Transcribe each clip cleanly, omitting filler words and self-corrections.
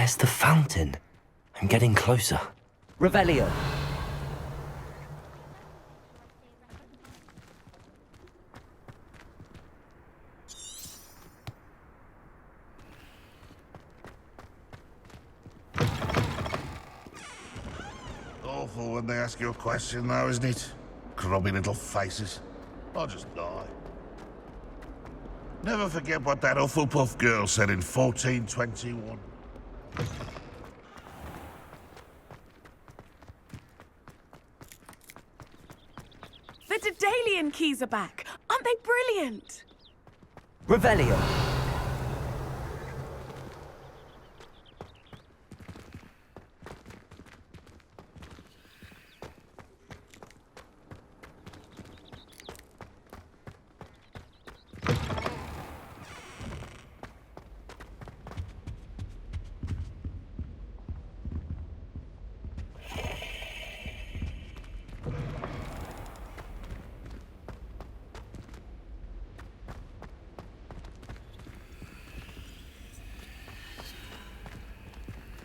There's the fountain. I'm getting closer. Revelio. Awful when they ask you a question, though, isn't it? Grubby little faces. I'll just die. Never forget what that Hufflepuff girl said in 1421. The Daedalian keys are back. Aren't they brilliant? Revelio.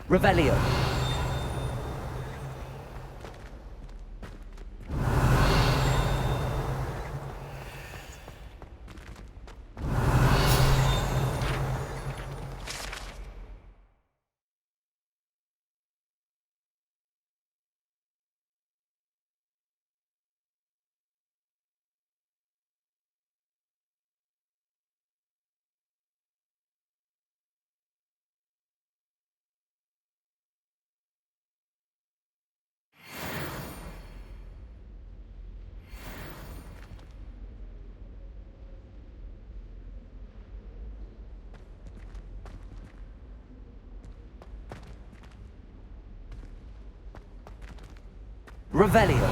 Revelio. Revelio.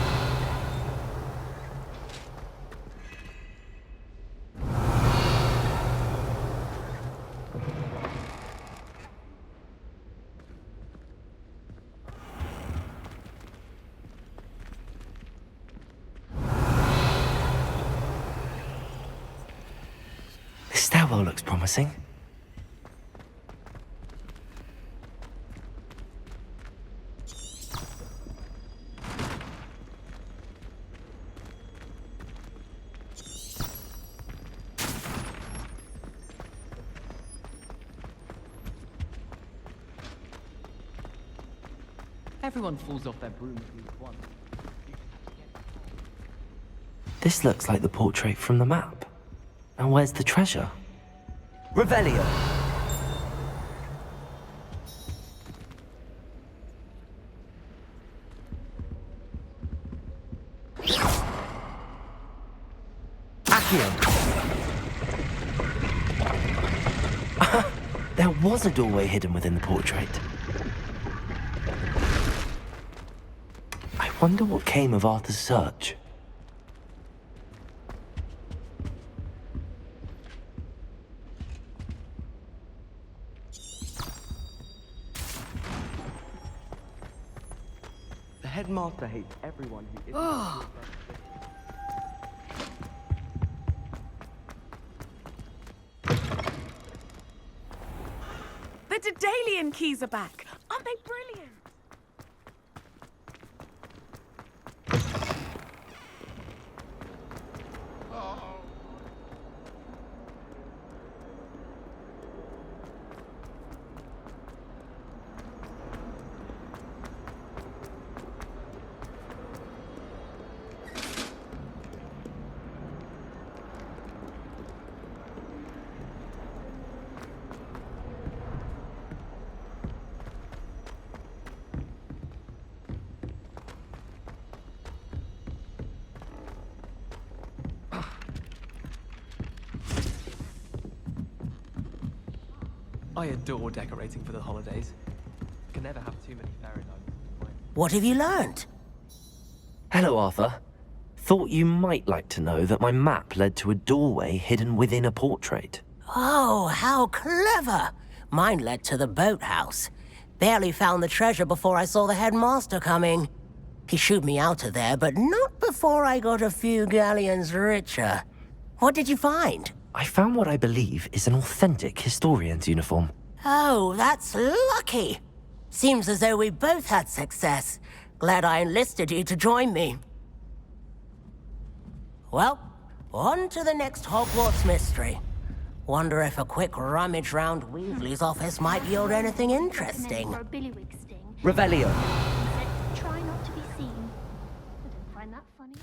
This stairwell looks promising. Everyone falls off their broom at least once. This looks like the portrait from the map. And where's the treasure? Revelio. Accio. There was a doorway hidden within the portrait. I wonder what came of Arthur's search. The headmaster hates everyone who isn't. The Daedalian keys are back. Aren't they brilliant? I adore decorating for the holidays. Can never have too many fairy lights. What have you learnt? Hello, Arthur. Thought you might like to know that my map led to a doorway hidden within a portrait. Oh, how clever! Mine led to the boathouse. Barely found the treasure before I saw the headmaster coming. He shooed me out of there, but not before I got a few galleons richer. What did you find? I found what I believe is an authentic historian's uniform. Oh, that's lucky. Seems as though we both had success. Glad I enlisted you to join me. Well, on to the next Hogwarts mystery. Wonder if a quick rummage round Weasley's office might yield anything interesting. For a billywig sting. Revelio. Said, try not to be seen. I don't find that funny.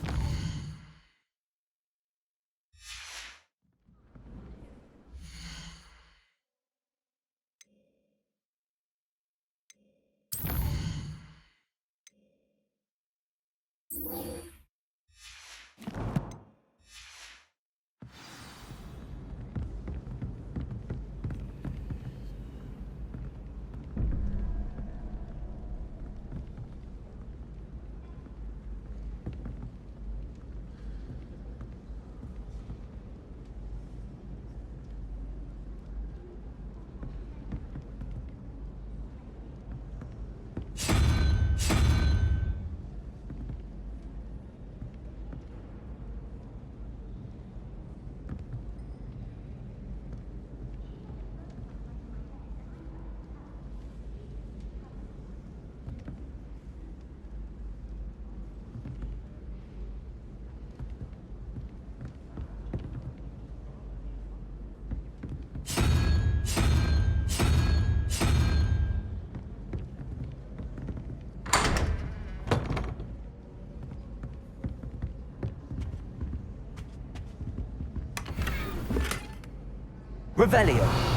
Revelio.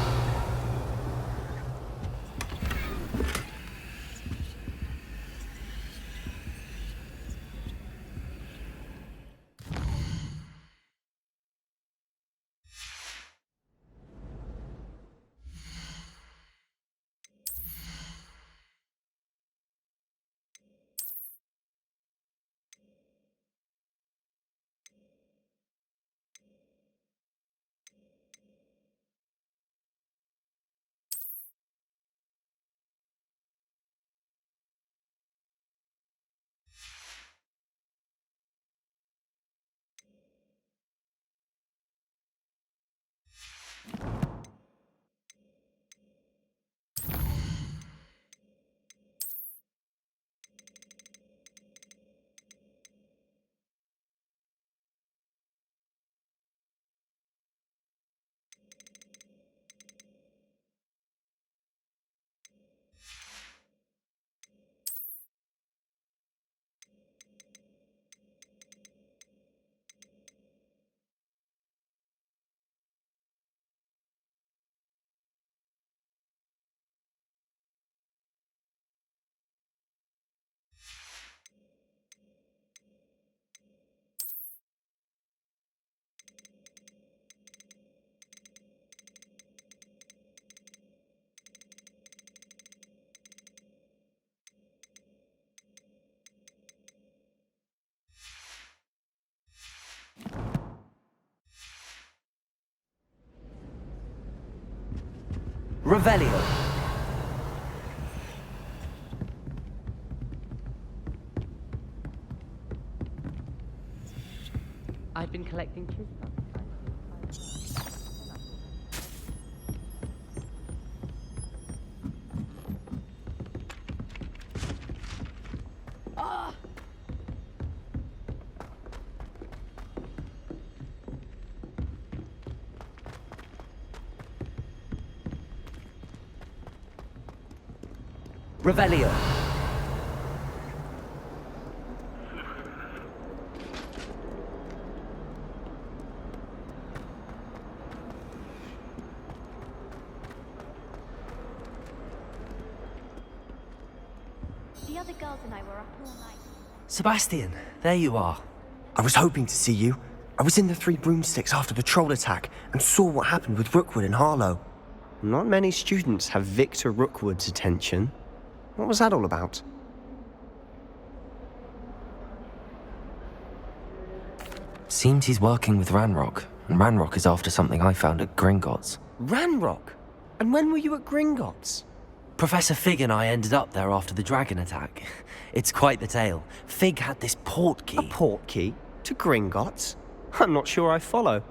Revelio. I've been collecting kiss Revelio. The other girls and I were up all night. Sebastian, there you are. I was hoping to see you. I was in the Three Broomsticks after the troll attack and saw what happened with Rookwood and Harlow. Not many students have Victor Rookwood's attention. What was that all about? Seems he's working with Ranrock, and Ranrock is after something I found at Gringotts. Ranrock? And when were you at Gringotts? Professor Fig and I ended up there after the dragon attack. It's quite the tale. Fig had this port key. A port key? To Gringotts? I'm not sure I follow.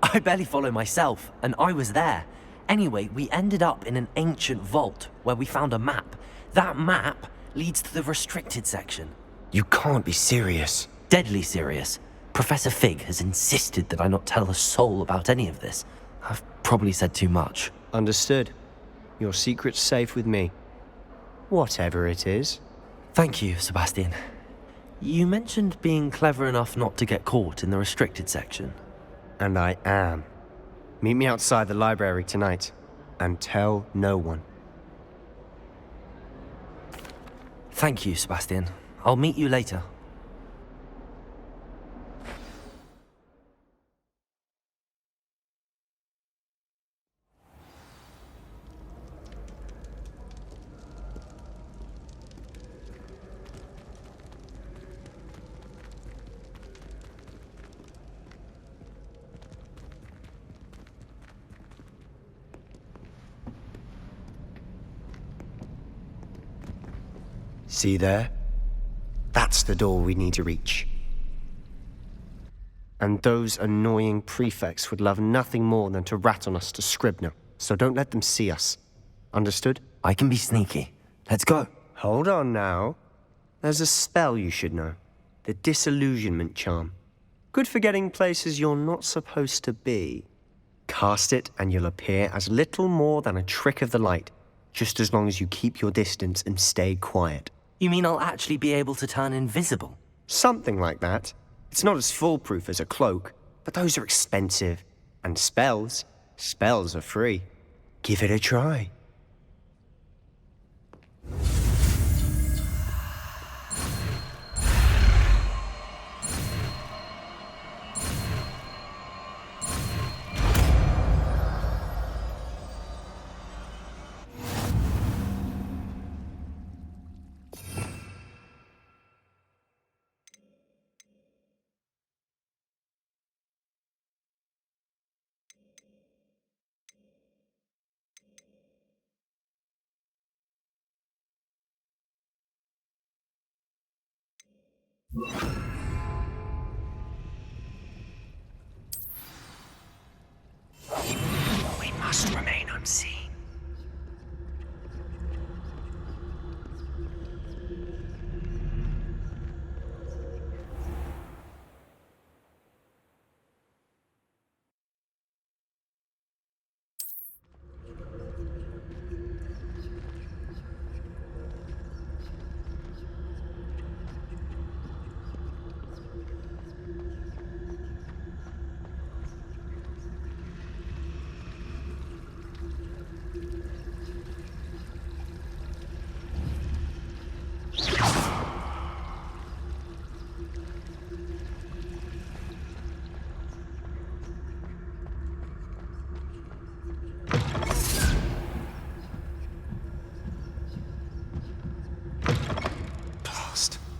I barely follow myself, and I was there. Anyway, we ended up in an ancient vault where we found a map. That map leads to the restricted section. You can't be serious. Deadly serious. Professor Fig has insisted that I not tell a soul about any of this. I've probably said too much. Understood. Your secret's safe with me. Whatever it is. Thank you, Sebastian. You mentioned being clever enough not to get caught in the restricted section. And I am. Meet me outside the library tonight. And tell no one. Thank you, Sebastian. I'll meet you later. See there? That's the door we need to reach. And those annoying prefects would love nothing more than to rat on us to Scribner, so don't let them see us. Understood? I can be sneaky. Let's go. Hold on now. There's a spell you should know. The Disillusionment Charm. Good for getting places you're not supposed to be. Cast it and you'll appear as little more than a trick of the light, just as long as you keep your distance and stay quiet. You mean I'll actually be able to turn invisible? Something like that. It's not as foolproof as a cloak, but those are expensive. And spells are free. Give it a try. We must remain unseen.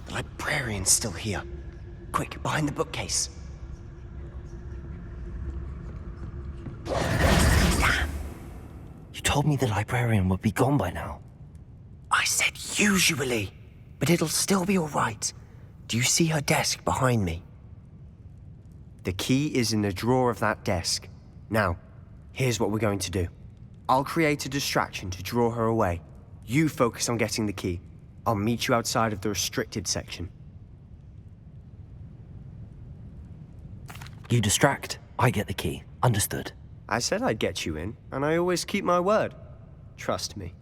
The librarian's still here. Quick, behind the bookcase. Damn! You told me the librarian would be gone by now. I said usually, but it'll still be all right. Do you see her desk behind me? The key is in the drawer of that desk. Now, here's what we're going to do. I'll create a distraction to draw her away. You focus on getting the key. I'll meet you outside of the restricted section. You distract, I get the key. Understood. I said I'd get you in, and I always keep my word. Trust me.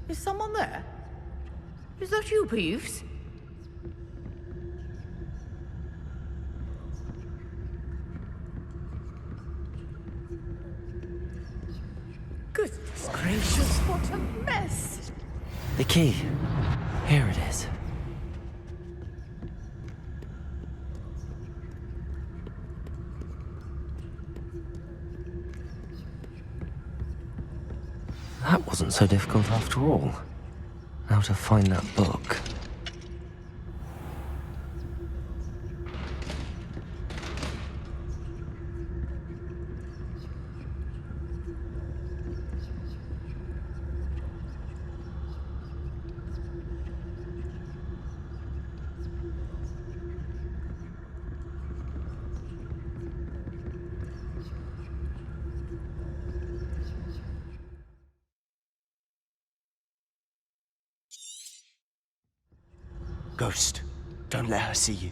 Is someone there? Is that you, Peeves? Goodness gracious, what a mess! The key. Here it is. That wasn't so difficult after all. Now to find that book. Ghost, don't let her see you.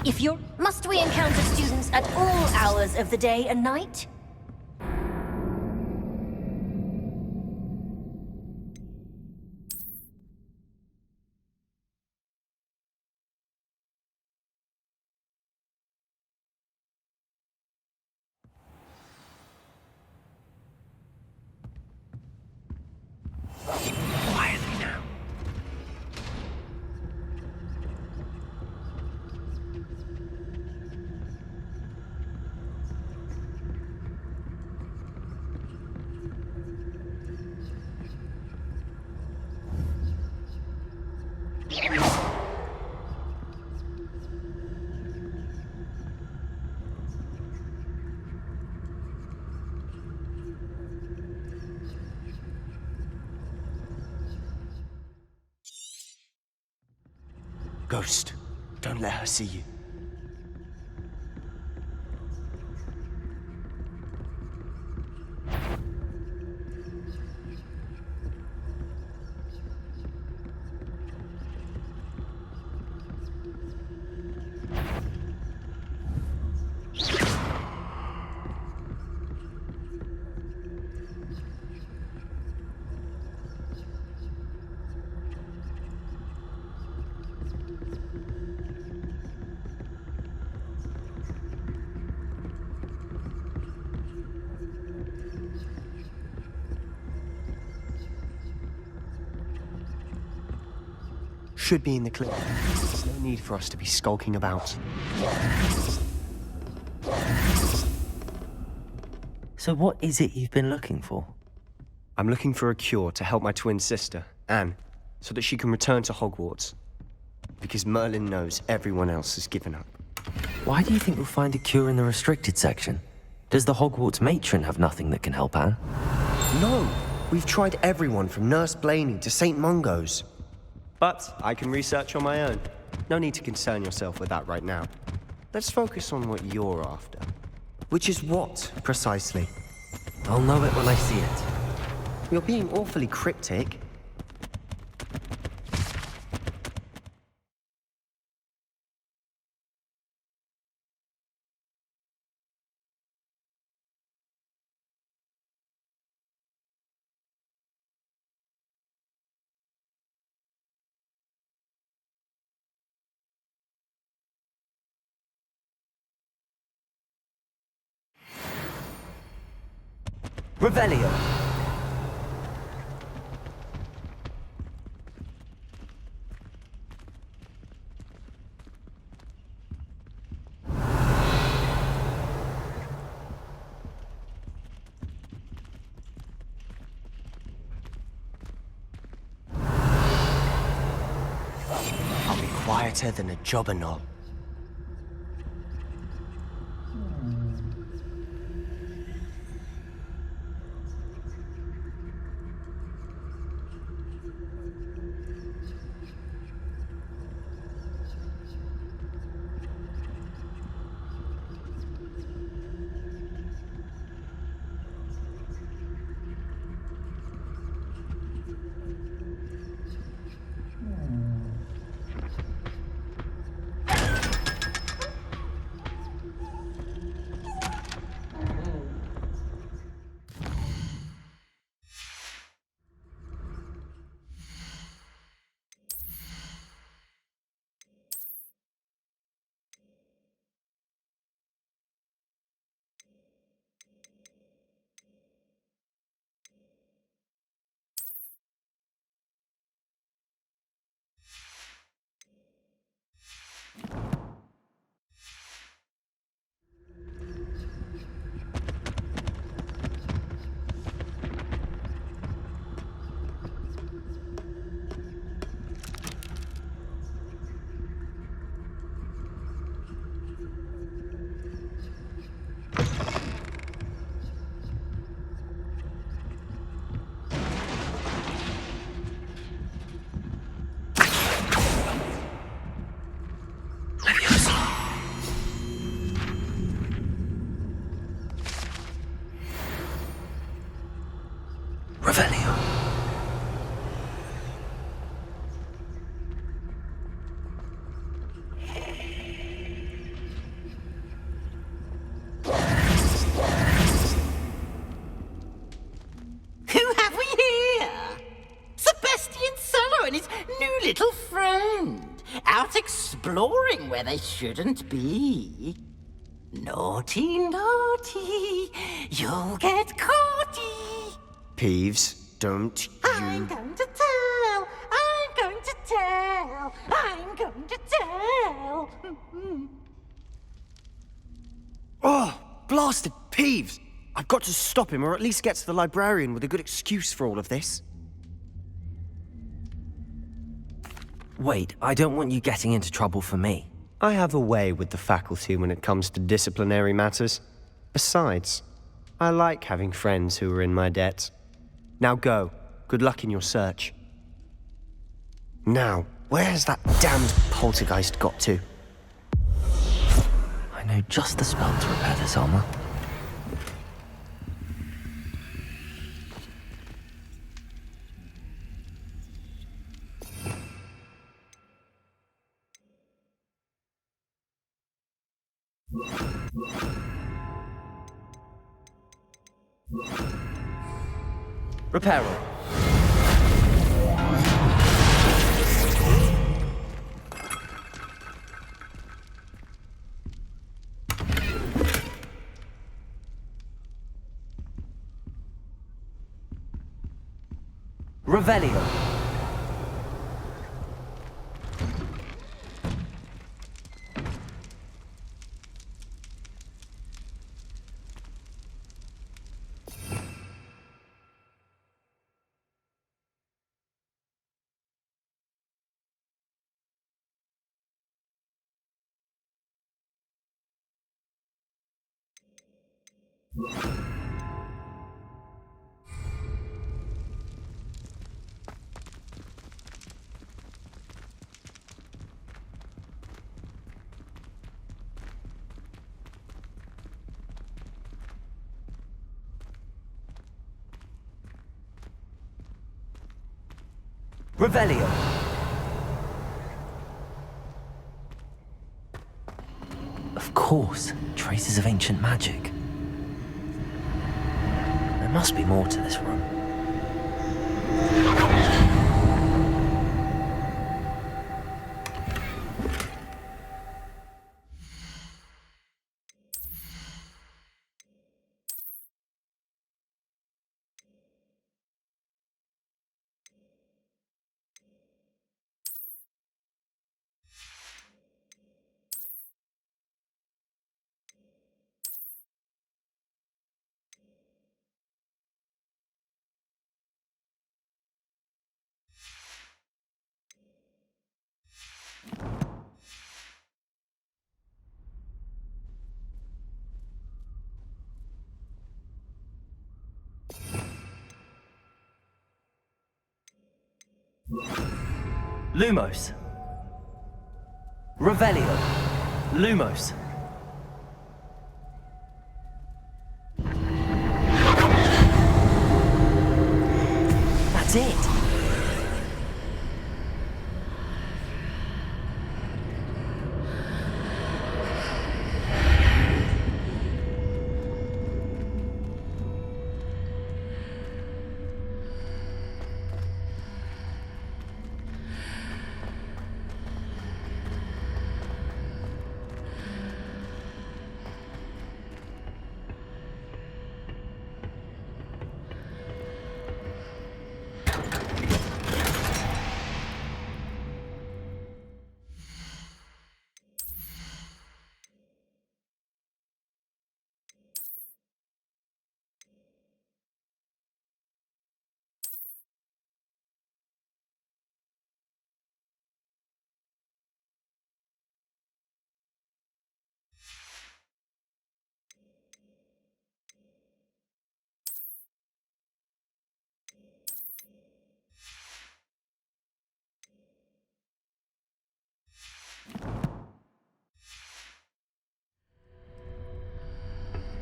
If you're... Must we encounter students at all hours of the day and night? Quietly now. Ghost, don't let her see you. Should be in the clip. There's no need for us to be skulking about. So what is it you've been looking for? I'm looking for a cure to help my twin sister, Anne, so that she can return to Hogwarts. Because Merlin knows everyone else has given up. Why do you think we'll find a cure in the restricted section? Does the Hogwarts matron have nothing that can help Anne? No! We've tried everyone from Nurse Blaney to St. Mungo's. But I can research on my own. No need to concern yourself with that right now. Let's focus on what you're after. Which is what, precisely? I'll know it when I see it. You're being awfully cryptic. Revelio. I'll be quieter than a jobberknoll. Revelio. Who have we here? Sebastian Solo and his new little friend, out exploring where they shouldn't be. Naughty, naughty, you'll get caughty. Peeves, don't I'm you... going to tell, I'm going to tell, I'm going to tell. Oh, blasted Peeves! I've got to stop him, or at least get to the librarian with a good excuse for all of this. Wait, I don't want you getting into trouble for me. I have a way with the faculty when it comes to disciplinary matters. Besides, I like having friends who are in my debt. Now go. Good luck in your search. Now, where has that damned poltergeist got to? I know just the spell to repair this armor. Reparo. Revelio. Revelio. Of course, traces of ancient magic. There must be more to this room. Lumos. Revelio. Lumos. That's it.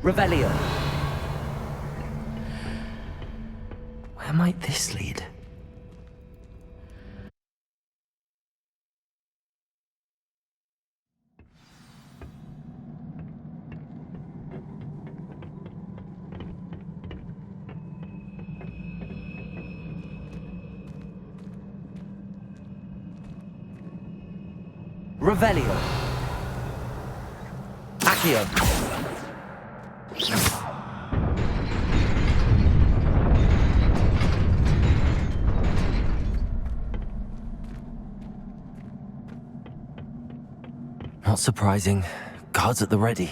Revelio. Where might this lead? Revelio. Accio. Not surprising. Guards at the ready.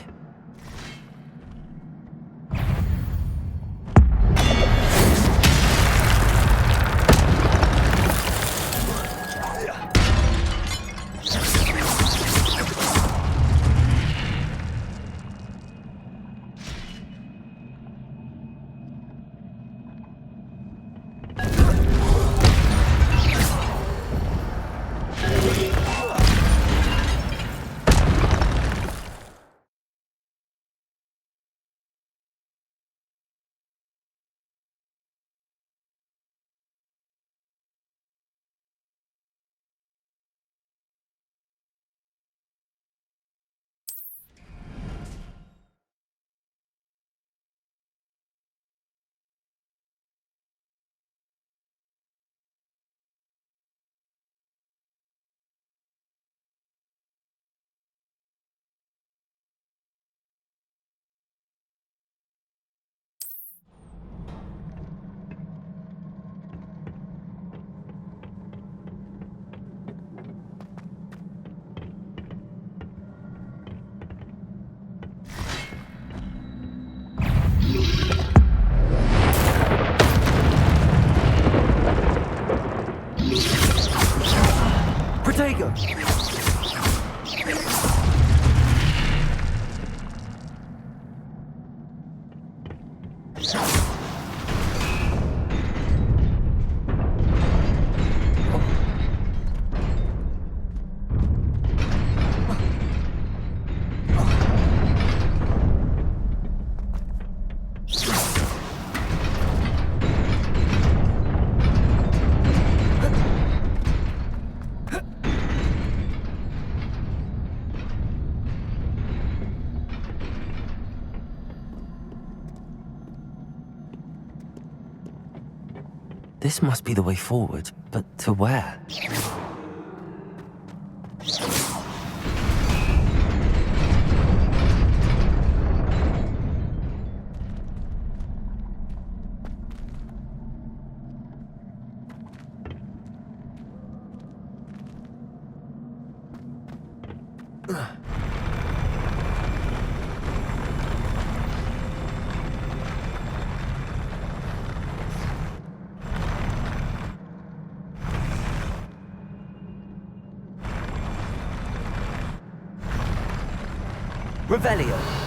Protego. This must be the way forward, but to where? Revelio.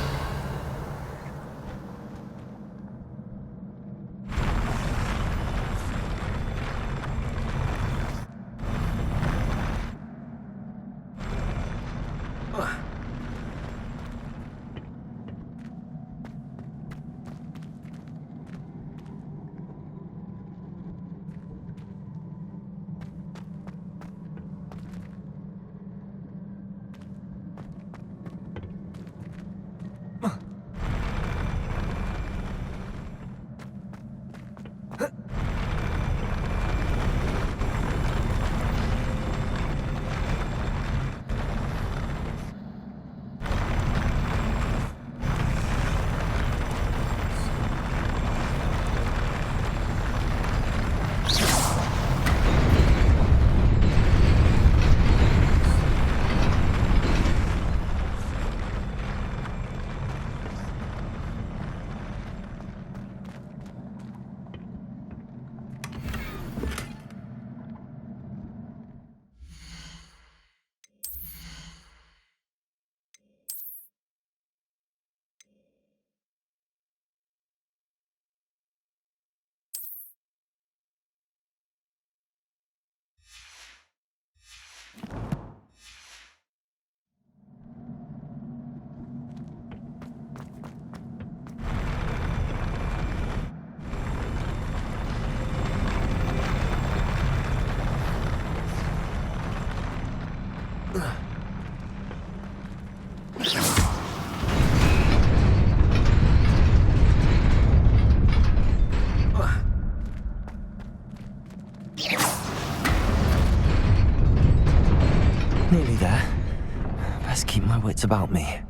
secrets about me.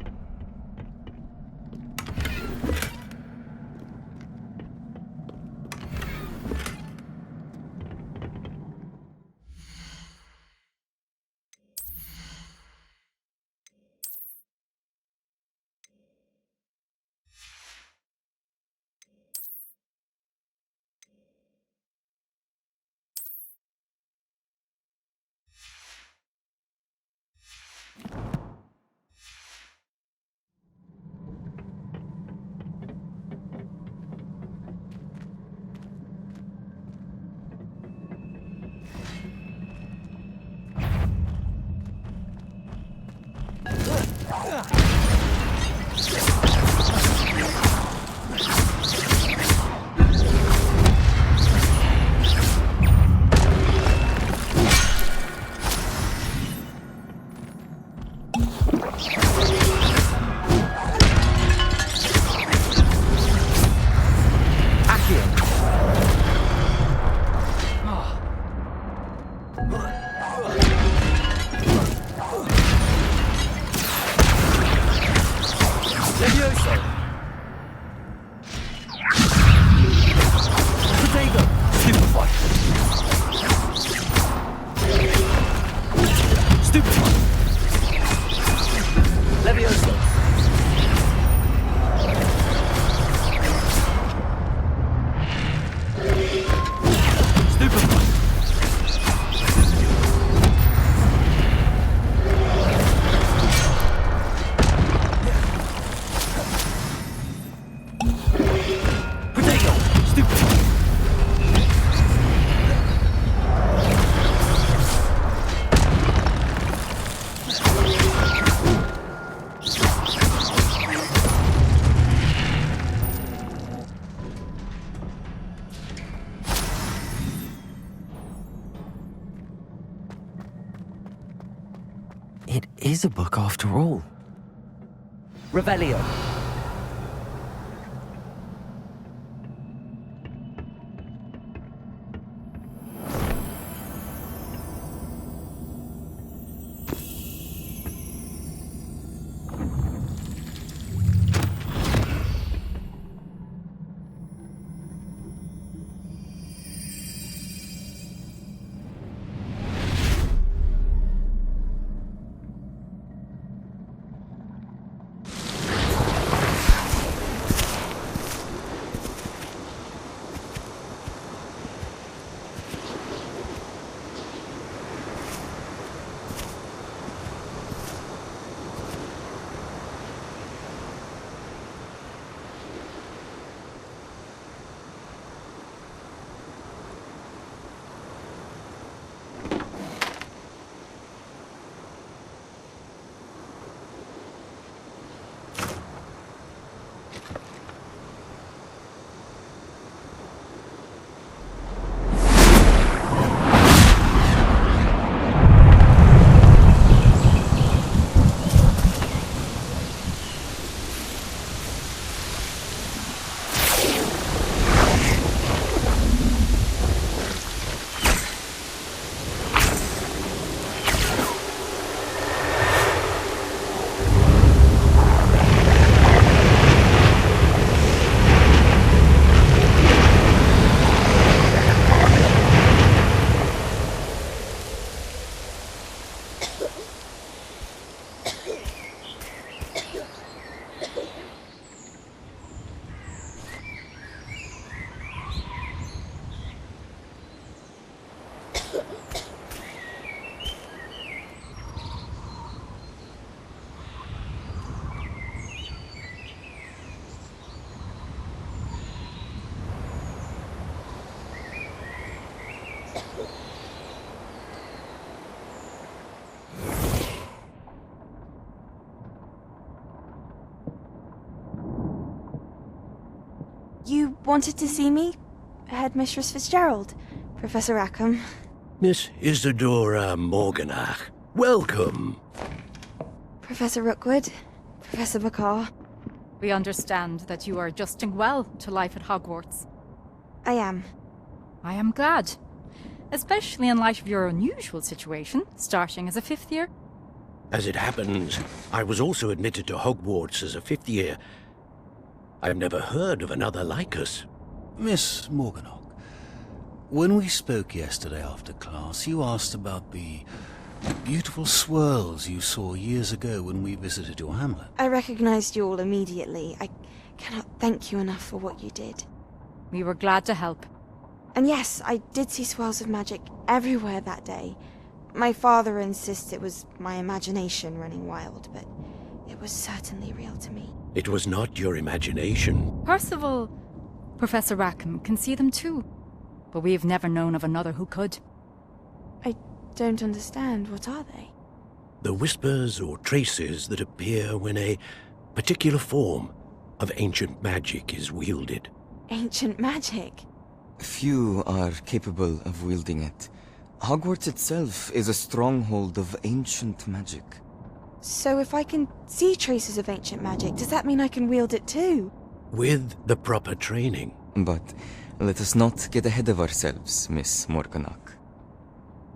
It is a book after all. Revelio. You wanted to see me? Headmistress Fitzgerald? Professor Rackham? Miss Isadora Morganach, welcome. Professor Rookwood? Professor McCaw? We understand that you are adjusting well to life at Hogwarts. I am. I am glad. Especially in light of your unusual situation, starting as a 5th year. As it happens, I was also admitted to Hogwarts as a fifth year. I've never heard of another like us. Miss Morganach, when we spoke yesterday after class, you asked about the beautiful swirls you saw years ago when we visited your hamlet. I recognized you all immediately. I cannot thank you enough for what you did. We were glad to help. And yes, I did see swirls of magic everywhere that day. My father insists it was my imagination running wild, but it was certainly real to me. It was not your imagination. Percival, Professor Rackham can see them too. But we've never known of another who could. I don't understand. What are they? The whispers or traces that appear when a particular form of ancient magic is wielded. Ancient magic? Few are capable of wielding it. Hogwarts itself is a stronghold of ancient magic. So if I can see traces of ancient magic, does that mean I can wield it too? With the proper training. But let us not get ahead of ourselves, Miss Morganach.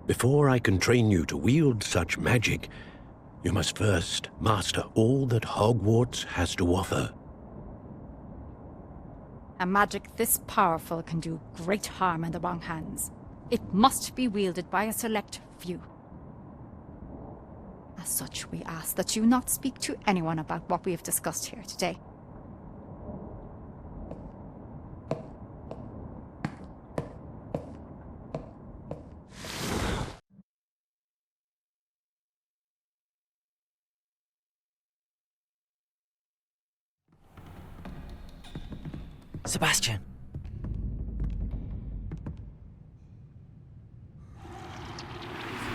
Before I can train you to wield such magic, you must first master all that Hogwarts has to offer. A magic this powerful can do great harm in the wrong hands. It must be wielded by a select few. As such, we ask that you not speak to anyone about what we have discussed here today. Sebastian.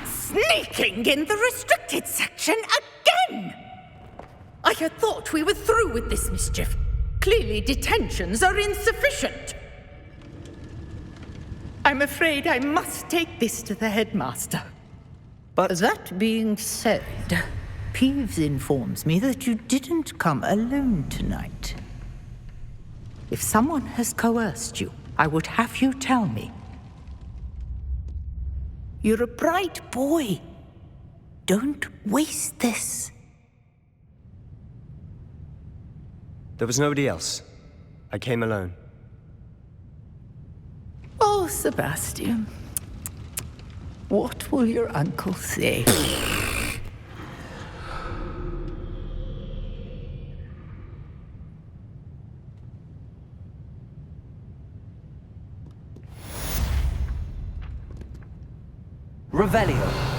Sneaking in the restricted section again! I had thought we were through with this mischief. Clearly detentions are insufficient. I'm afraid I must take this to the headmaster. But that being said, Peeves informs me that you didn't come alone tonight. If someone has coerced you, I would have you tell me. You're a bright boy. Don't waste this. There was nobody else. I came alone. Oh, Sebastian. What will your uncle say? Revelio.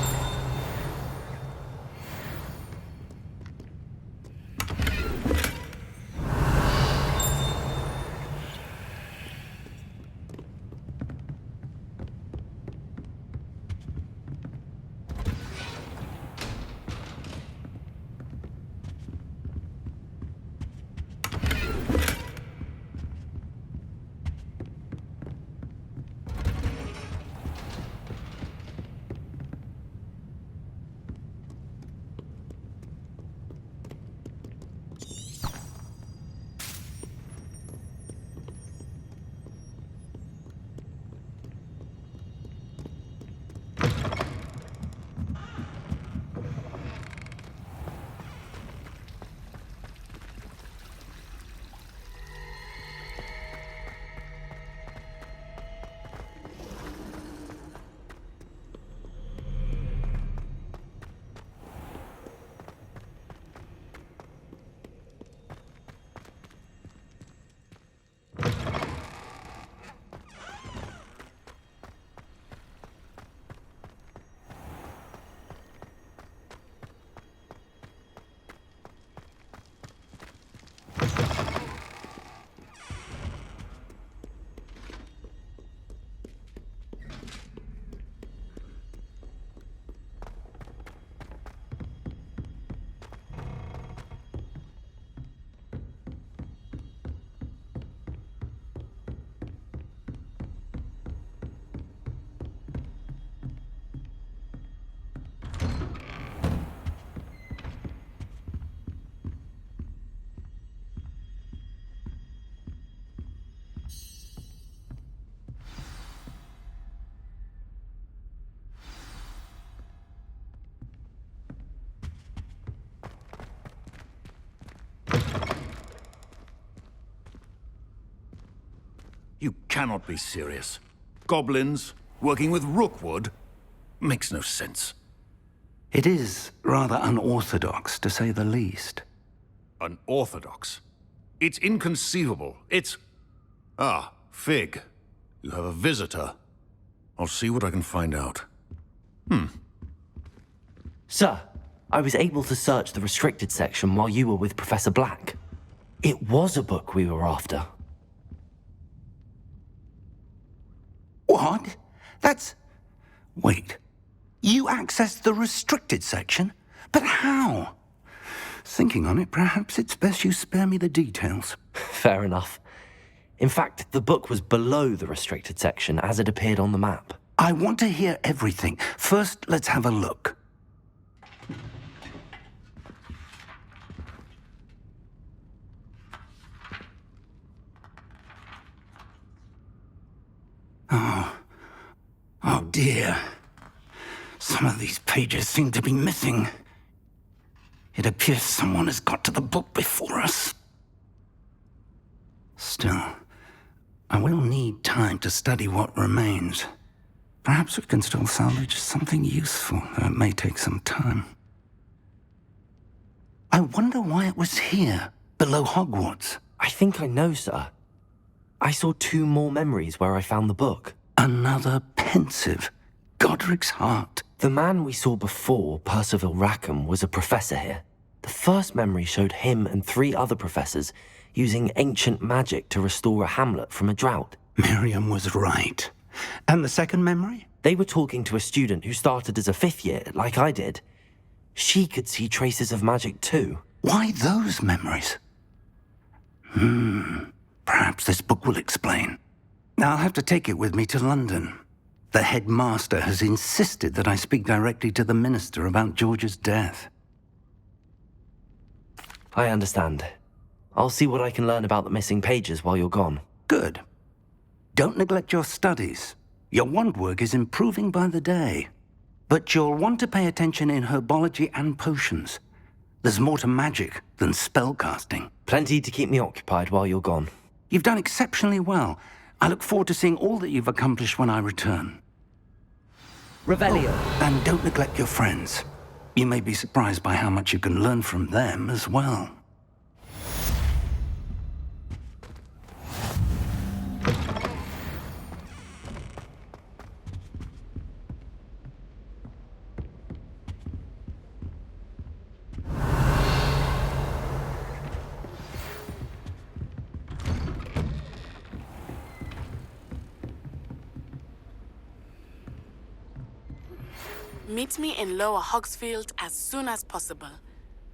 cannot be serious. Goblins working with Rookwood makes no sense. It is rather unorthodox, to say the least. Unorthodox? It's inconceivable. It's... Ah, Fig. You have a visitor. I'll see what I can find out. Sir, I was able to search the restricted section while you were with Professor Black. It was a book we were after. What? That's... Wait. You accessed the restricted section? But how? Thinking on it, perhaps it's best you spare me the details. Fair enough. In fact, the book was below the restricted section as it appeared on the map. I want to hear everything. First, let's have a look. Oh dear. Some of these pages seem to be missing. It appears someone has got to the book before us. Still, I will need time to study what remains. Perhaps we can still salvage something useful, though it may take some time. I wonder why it was here, below Hogwarts. I think I know, sir. I saw 2 more memories where I found the book. Another pensive. Godric's heart. The man we saw before, Percival Rackham, was a professor here. The first memory showed him and 3 other professors using ancient magic to restore a hamlet from a drought. Miriam was right. And the second memory? They were talking to a student who started as a 5th year, like I did. She could see traces of magic too. Why those memories? Perhaps this book will explain. I'll have to take it with me to London. The headmaster has insisted that I speak directly to the minister about George's death. I understand. I'll see what I can learn about the missing pages while you're gone. Good. Don't neglect your studies. Your wand work is improving by the day. But you'll want to pay attention in herbology and potions. There's more to magic than spellcasting. Plenty to keep me occupied while you're gone. You've done exceptionally well. I look forward to seeing all that you've accomplished when I return. Revelio. And don't neglect your friends. You may be surprised by how much you can learn from them as well. Meet me in Lower Hogsfield as soon as possible.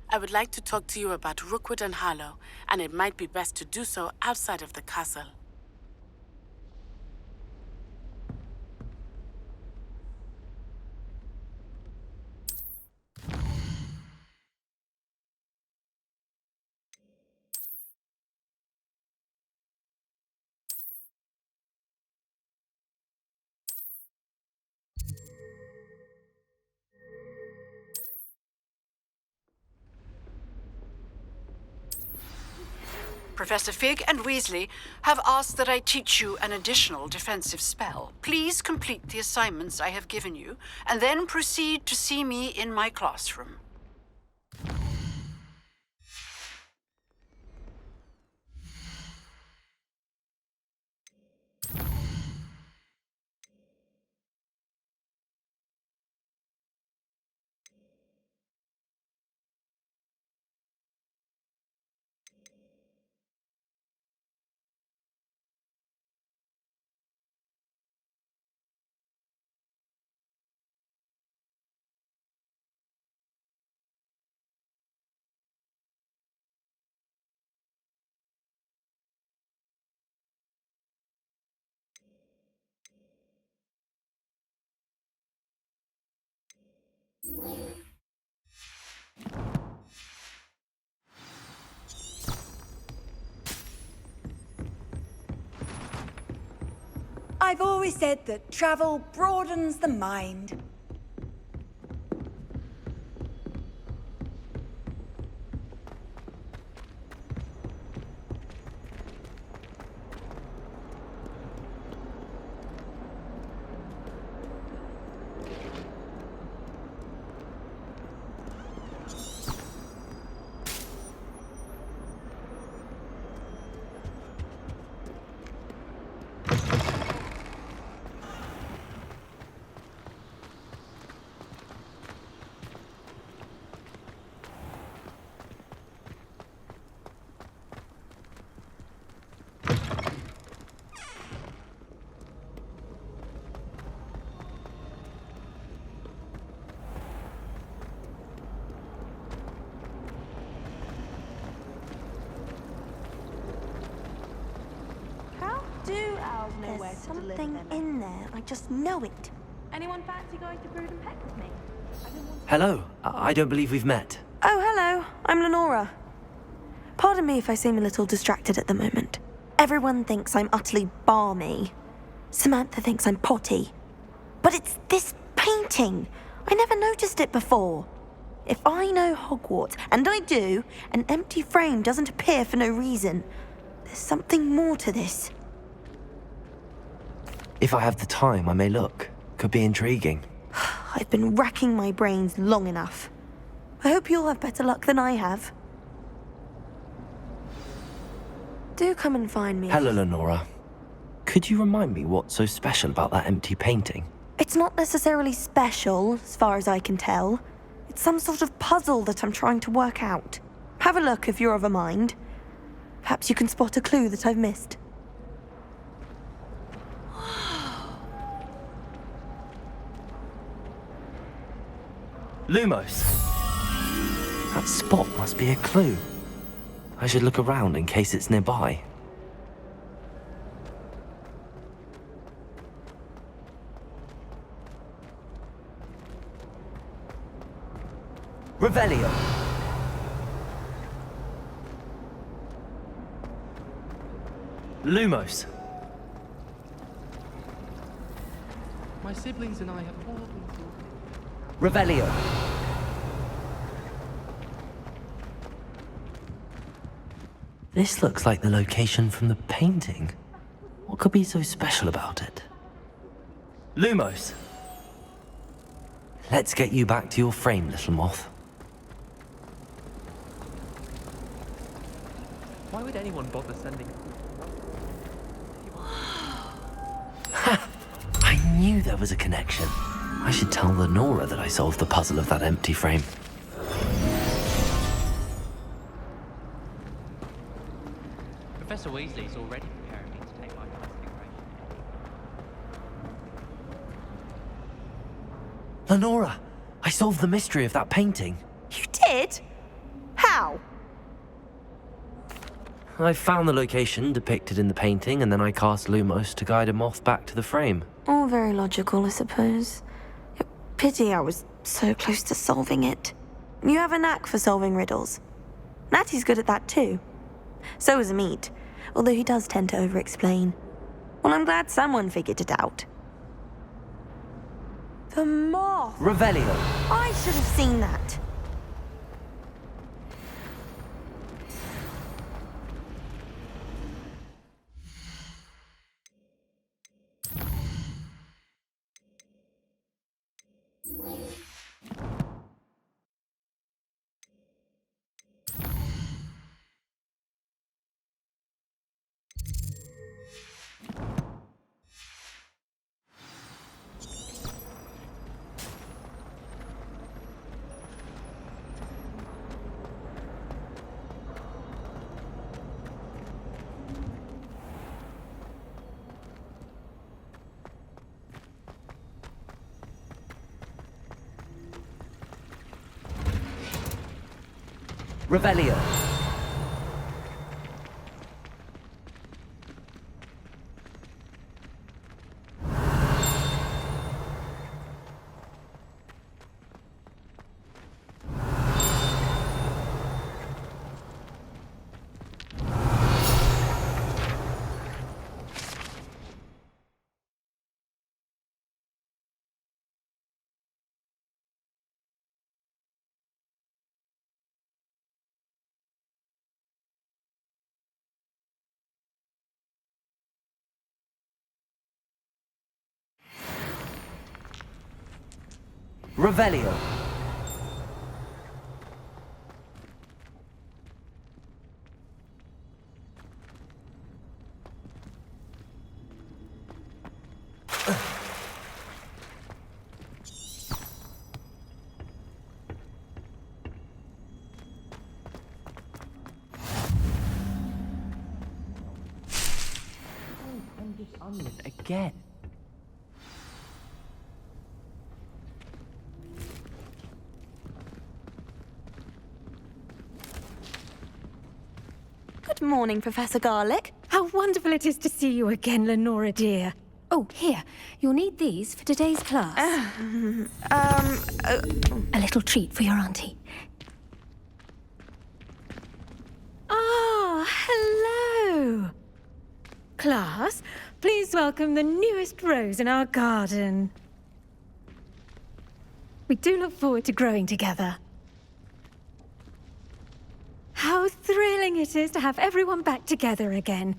I would like to talk to you about Rookwood and Harlow, and it might be best to do so outside of the castle. Professor Fig and Weasley have asked that I teach you an additional defensive spell. Please complete the assignments I have given you, and then proceed to see me in my classroom. I've always said that travel broadens the mind. something in there. I just know it. Anyone fancy going to Brood and Peck with me? Hello, I don't believe we've met. Oh, hello. I'm Lenora. Pardon me if I seem a little distracted at the moment. Everyone thinks I'm utterly balmy. Samantha thinks I'm potty. But it's this painting. I never noticed it before. If I know Hogwarts, and I do, an empty frame doesn't appear for no reason. There's something more to this. If I have the time, I may look. Could be intriguing. I've been racking my brains long enough. I hope you'll have better luck than I have. Do come and find me. Hello, Lenora. Could you remind me what's so special about that empty painting? It's not necessarily special, as far as I can tell. It's some sort of puzzle that I'm trying to work out. Have a look if you're of a mind. Perhaps you can spot a clue that I've missed. Lumos! That spot must be a clue. I should look around in case it's nearby. Revelio! Lumos! My siblings and I have all been through. Revelio! This looks like the location from the painting. What could be so special about it? Lumos! Let's get you back to your frame, little moth. Why would anyone bother sending it? Ha! I knew there was a connection. I should tell Lenora that I solved the puzzle of that empty frame. Professor Weasley's already preparing me to take my configuration. Lenora! I solved the mystery of that painting. You did? How? I found the location depicted in the painting, and then I cast Lumos to guide a moth back to the frame. All very logical, I suppose. Pity I was so close to solving it. You have a knack for solving riddles. Natty's good at that too. So is Amit, although he does tend to over-explain. Well, I'm glad someone figured it out. The moth! Revelio! I should have seen that. Revelio! Revelio! I'm just onion again. Good morning, Professor Garlick. How wonderful it is to see you again, Lenora dear. Oh, here. You'll need these for today's class. A little treat for your auntie. Ah, hello. Class, please welcome the newest rose in our garden. We do look forward to growing together. How thrilling it is to have everyone back together again.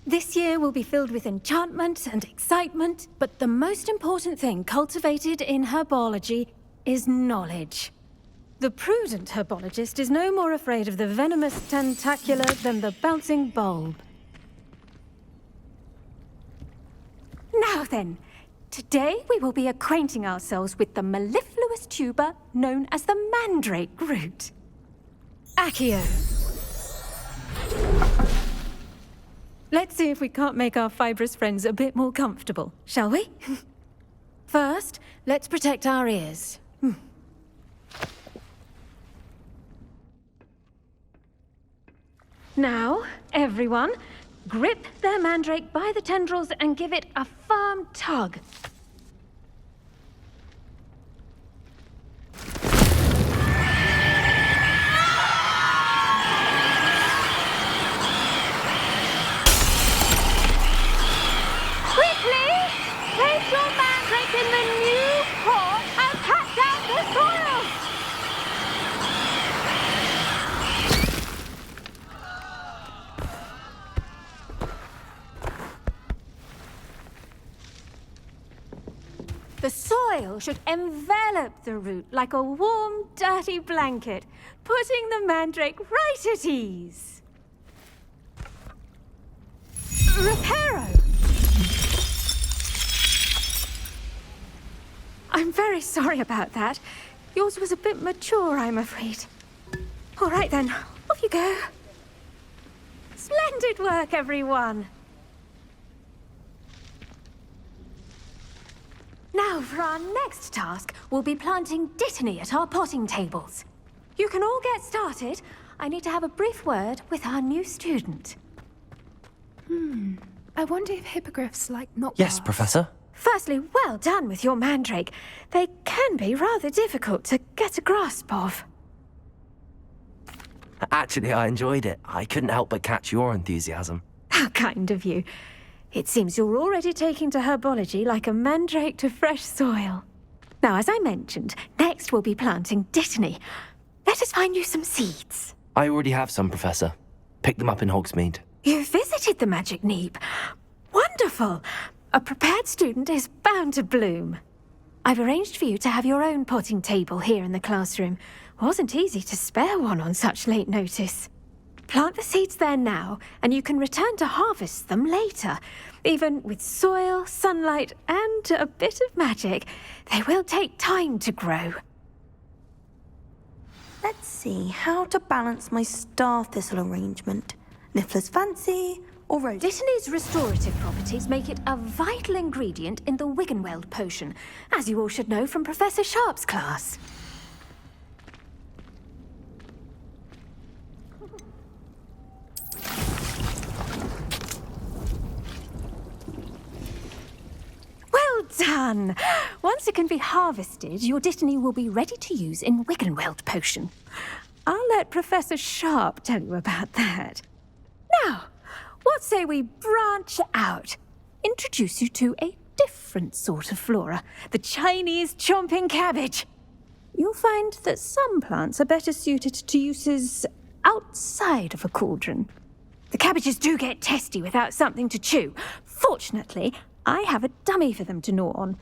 This year will be filled with enchantment and excitement, but the most important thing cultivated in herbology is knowledge. The prudent herbologist is no more afraid of the venomous tentacula than the bouncing bulb. Now then, today we will be acquainting ourselves with the mellifluous tuber known as the mandrake root. Accio. Let's see if we can't make our fibrous friends a bit more comfortable, shall we? First, let's protect our ears. Now, everyone, grip their mandrake by the tendrils and give it a firm tug. Quickly! Place your mandrake in the new pot and pat down the soil! The soil should envelop the root like a warm, dirty blanket, putting the mandrake right at ease. Reparo! I'm very sorry about that. Yours was a bit mature, I'm afraid. All right then, off you go. Splendid work, everyone. Now, for our next task, we'll be planting dittany at our potting tables. You can all get started. I need to have a brief word with our new student. I wonder if hippogriffs like not. Yes, Professor. Firstly, well done with your mandrake. They can be rather difficult to get a grasp of. Actually, I enjoyed it. I couldn't help but catch your enthusiasm. How kind of you. It seems you're already taking to herbology like a mandrake to fresh soil. Now, as I mentioned, next we'll be planting dittany. Let us find you some seeds. I already have some, Professor. Picked them up in Hogsmeade. You visited the Magic Neep. Wonderful. A prepared student is bound to bloom. I've arranged for you to have your own potting table here in the classroom. Wasn't easy to spare one on such late notice. Plant the seeds there now, and you can return to harvest them later. Even with soil, sunlight, and a bit of magic, they will take time to grow. Let's see how to balance my star thistle arrangement. Niffler's fancy or rose? Dittany's restorative properties make it a vital ingredient in the Wiggenweld potion, as you all should know from Professor Sharp's class. Well done! Once it can be harvested, your dittany will be ready to use in Wiggenweld potion. I'll let Professor Sharp tell you about that. Now, what say we branch out? Introduce you to a different sort of flora, the Chinese chomping cabbage. You'll find that some plants are better suited to uses outside of a cauldron. The cabbages do get testy without something to chew. Fortunately, I have a dummy for them to gnaw on.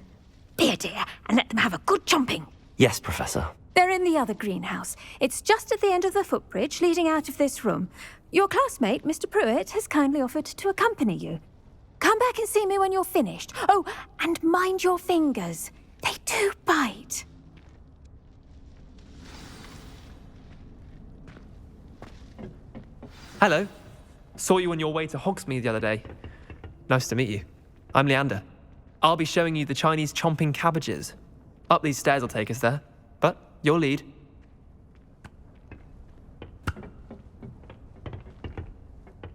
Be a dear and let them have a good chomping. Yes, Professor. They're in the other greenhouse. It's just at the end of the footbridge leading out of this room. Your classmate, Mr. Pruitt, has kindly offered to accompany you. Come back and see me when you're finished. Oh, and mind your fingers. They do bite. Hello. Saw you on your way to Hogsmeade the other day. Nice to meet you. I'm Leander. I'll be showing you the Chinese chomping cabbages. Up these stairs will take us there, but you'll lead.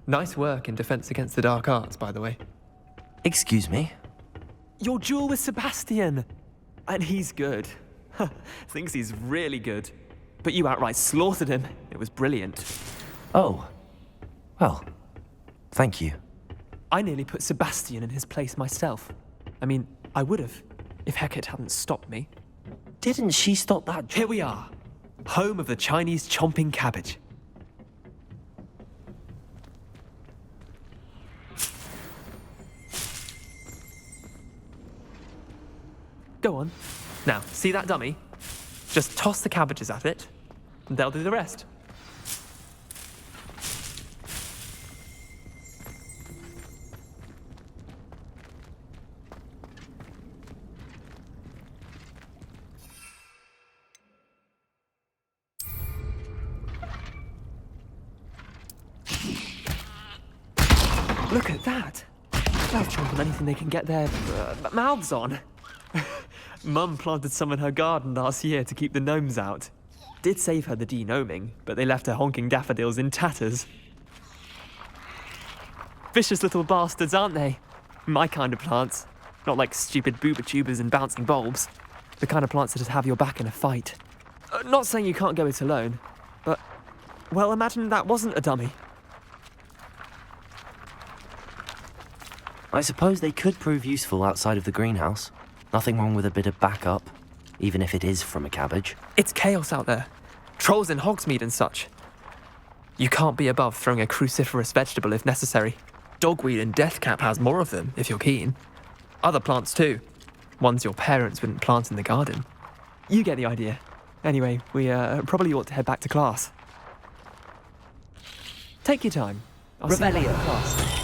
Nice work in Defense Against the Dark Arts, by the way. Excuse me, Your duel with Sebastian! And he's good. Thinks he's really good. But you outright slaughtered him. It was brilliant. Oh. Well, thank you. I nearly put Sebastian in his place myself. I mean, I would have, if Hecate hadn't stopped me. Didn't she stop that? Here we are. Home of the Chinese chomping cabbage. Go on. Now, see that dummy? Just toss the cabbages at it, and they'll do the rest. Look at that! They'll chomp on anything they can get their mouths on. Mum planted some in her garden last year to keep the gnomes out. Did save her the de-gnoming, but they left her honking daffodils in tatters. Vicious little bastards, aren't they? My kind of plants. Not like stupid booba tubers and bouncing bulbs. The kind of plants that'd have your back in a fight. Not saying you can't go it alone, but, well, imagine that wasn't a dummy. I suppose they could prove useful outside of the greenhouse. Nothing wrong with a bit of backup, even if it is from a cabbage. It's chaos out there. Trolls in Hogsmeade and such. You can't be above throwing a cruciferous vegetable if necessary. Dogweed and deathcap has more of them, if you're keen. Other plants too. Ones your parents wouldn't plant in the garden. You get the idea. Anyway, we probably ought to head back to class. Take your time. I'll see you back in class.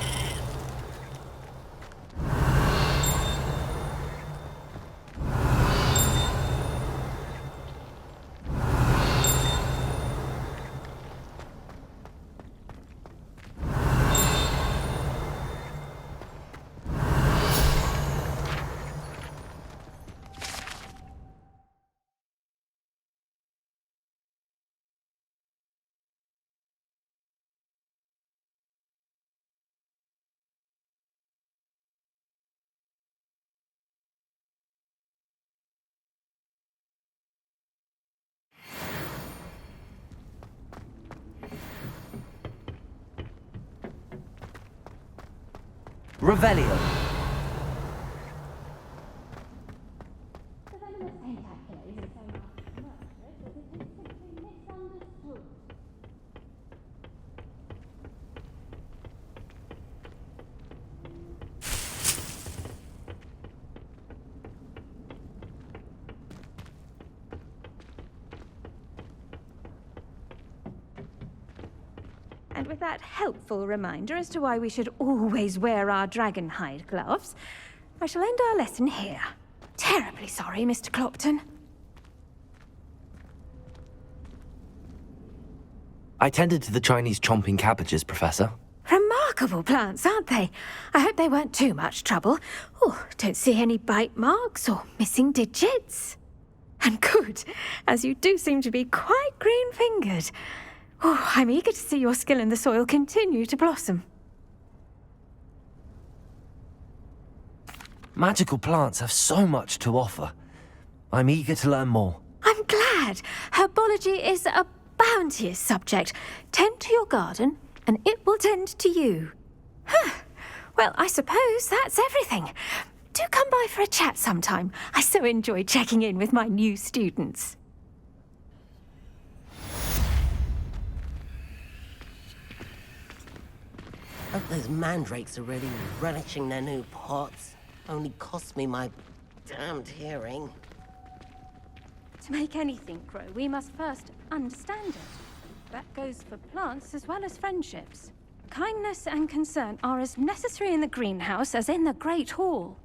Revelio. And with that helpful reminder as to why we should always wear our dragon hide gloves, I shall end our lesson here. Terribly sorry, Mr. Clopton. I tended to the Chinese chomping cabbages, Professor. Remarkable plants, aren't they? I hope they weren't too much trouble. Oh, don't see any bite marks or missing digits. And good, as you do seem to be quite green-fingered. Oh, I'm eager to see your skill in the soil continue to blossom. Magical plants have so much to offer. I'm eager to learn more. I'm glad. Herbology is a bounteous subject. Tend to your garden, and it will tend to you. Huh. Well, I suppose that's everything. Do come by for a chat sometime. I so enjoy checking in with my new students. Hope those mandrakes are really relishing their new pots. Only cost me my damned hearing. To make anything grow, we must first understand it. That goes for plants as well as friendships. Kindness and concern are as necessary in the greenhouse as in the Great Hall.